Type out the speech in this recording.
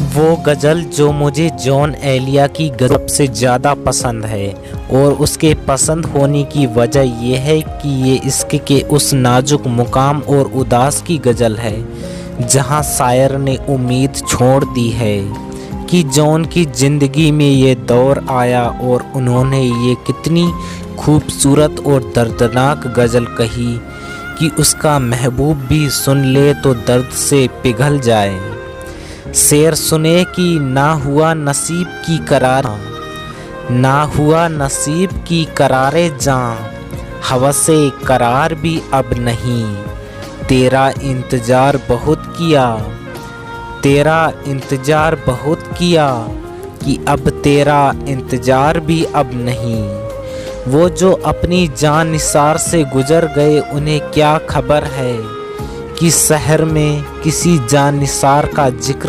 वो गज़ल जो मुझे जॉन एलिया की गज़ल सबसे ज़्यादा पसंद है, और उसके पसंद होने की वजह यह है कि ये इश्क के उस नाजुक मुकाम और उदास की गज़ल है जहाँ शायर ने उम्मीद छोड़ दी है कि जॉन की ज़िंदगी में ये दौर आया और उन्होंने ये कितनी खूबसूरत और दर्दनाक गज़ल कही कि उसका महबूब भी सुन ले तो दर्द से पिघल जाए। शेर सुने कि ना हुआ नसीब की करार, ना हुआ नसीब की करारे जां, हवसे करार भी अब नहीं, तेरा इंतज़ार बहुत किया, तेरा इंतज़ार बहुत किया कि अब तेरा इंतज़ार भी अब नहीं। वो जो अपनी जान निसार से गुजर गए उन्हें क्या खबर है कि शहर में किसी जान निसार का जिक्र